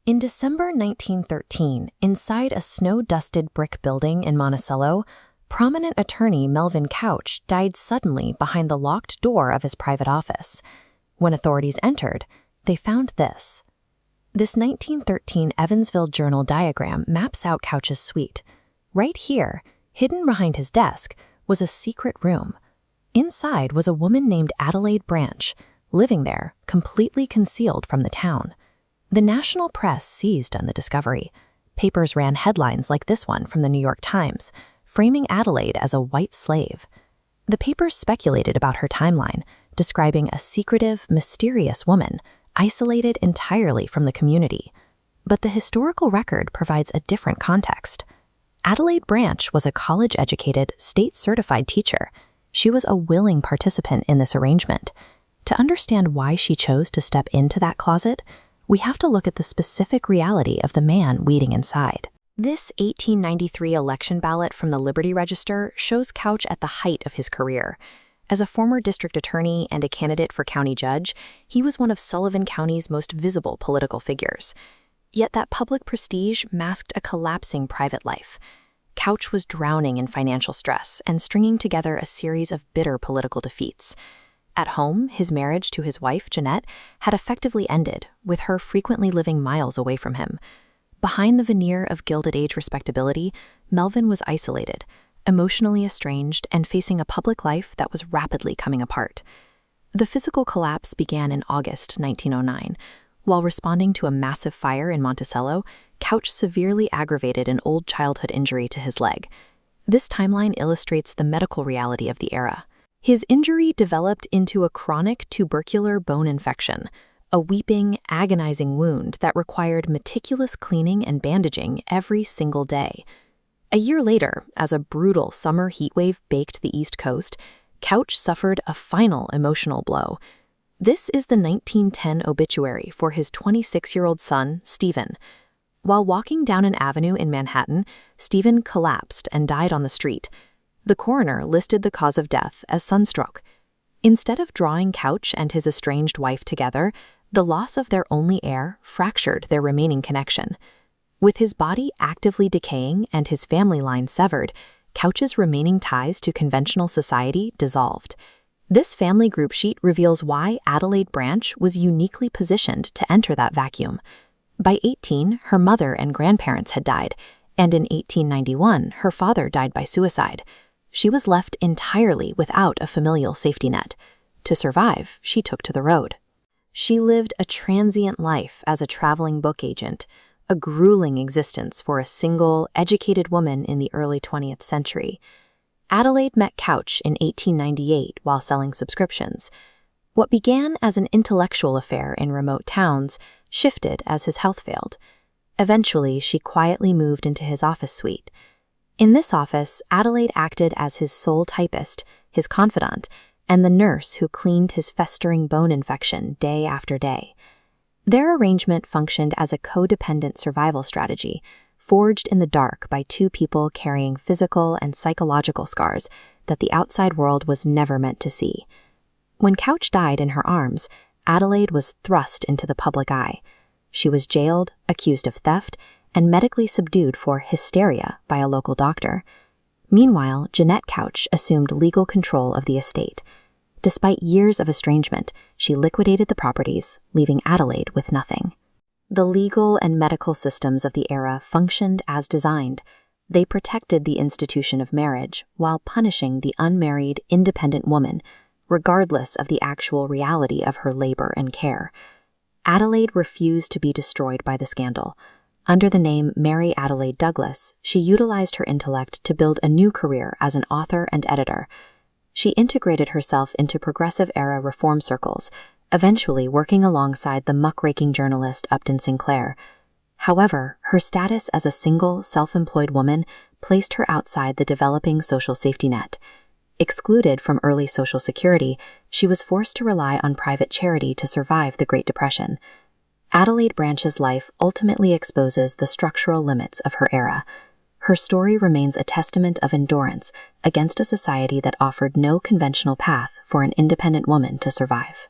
In December 1913, inside a snow-dusted brick building in Monticello, prominent attorney Melvin Couch died suddenly behind the locked door of his private office. When authorities entered, they found this. This 1913 Evansville Journal diagram maps out Couch's suite. Right here, hidden behind his desk, was a secret room. Inside was a woman named Adelaide Branch, living there, completely concealed from the town. The national press seized on the discovery. Papers ran headlines like this one from the New York Times, framing Adelaide as a white slave. The papers speculated about her timeline, describing a secretive, mysterious woman, isolated entirely from the community. But the historical record provides a different context. Adelaide Branch was a college-educated, state-certified teacher. She was a willing participant in this arrangement. To understand why she chose to step into that closet, we have to look at the specific reality of the man waiting inside. This 1893 election ballot from the Liberty Register shows Couch at the height of his career. As a former district attorney and a candidate for county judge, he was one of Sullivan County's most visible political figures. Yet that public prestige masked a collapsing private life. Couch was drowning in financial stress and stringing together a series of bitter political defeats. At home, his marriage to his wife, Jeanette, had effectively ended, with her frequently living miles away from him. Behind the veneer of Gilded Age respectability, Melvin was isolated, emotionally estranged, and facing a public life that was rapidly coming apart. The physical collapse began in August 1909. While responding to a massive fire in Monticello, Couch severely aggravated an old childhood injury to his leg. This timeline illustrates the medical reality of the era. His injury developed into a chronic tubercular bone infection, a weeping, agonizing wound that required meticulous cleaning and bandaging every single day. A year later, as a brutal summer heatwave baked the East Coast, Couch suffered a final emotional blow. This is the 1910 obituary for his 26-year-old son, Stephen. While walking down an avenue in Manhattan, Stephen collapsed and died on the street. The coroner listed the cause of death as sunstroke. Instead of drawing Couch and his estranged wife together, the loss of their only heir fractured their remaining connection. With his body actively decaying and his family line severed, Couch's remaining ties to conventional society dissolved. This family group sheet reveals why Adelaide Branch was uniquely positioned to enter that vacuum. By 18, her mother and grandparents had died, and in 1891, her father died by suicide. She was left entirely without a familial safety net. To survive, she took to the road. She lived a transient life as a traveling book agent, a grueling existence for a single, educated woman in the early 20th century. Adelaide met Couch in 1898 while selling subscriptions. What began as an intellectual affair in remote towns shifted as his health failed. Eventually, she quietly moved into his office suite. In this office, Adelaide acted as his sole typist, his confidant, and the nurse who cleaned his festering bone infection day after day. Their arrangement functioned as a codependent survival strategy, forged in the dark by two people carrying physical and psychological scars that the outside world was never meant to see. When Couch died in her arms, Adelaide was thrust into the public eye. She was jailed, accused of theft, and medically subdued for hysteria by a local doctor. Meanwhile, Jeanette Couch assumed legal control of the estate. Despite years of estrangement, she liquidated the properties, leaving Adelaide with nothing. The legal and medical systems of the era functioned as designed. They protected the institution of marriage while punishing the unmarried, independent woman, regardless of the actual reality of her labor and care. Adelaide refused to be destroyed by the scandal. Under the name Mary Adelaide Douglas, she utilized her intellect to build a new career as an author and editor. She integrated herself into progressive-era reform circles, eventually working alongside the muckraking journalist Upton Sinclair. However, her status as a single, self-employed woman placed her outside the developing social safety net. Excluded from early Social Security, she was forced to rely on private charity to survive the Great Depression. Adelaide Branch's life ultimately exposes the structural limits of her era. Her story remains a testament of endurance against a society that offered no conventional path for an independent woman to survive.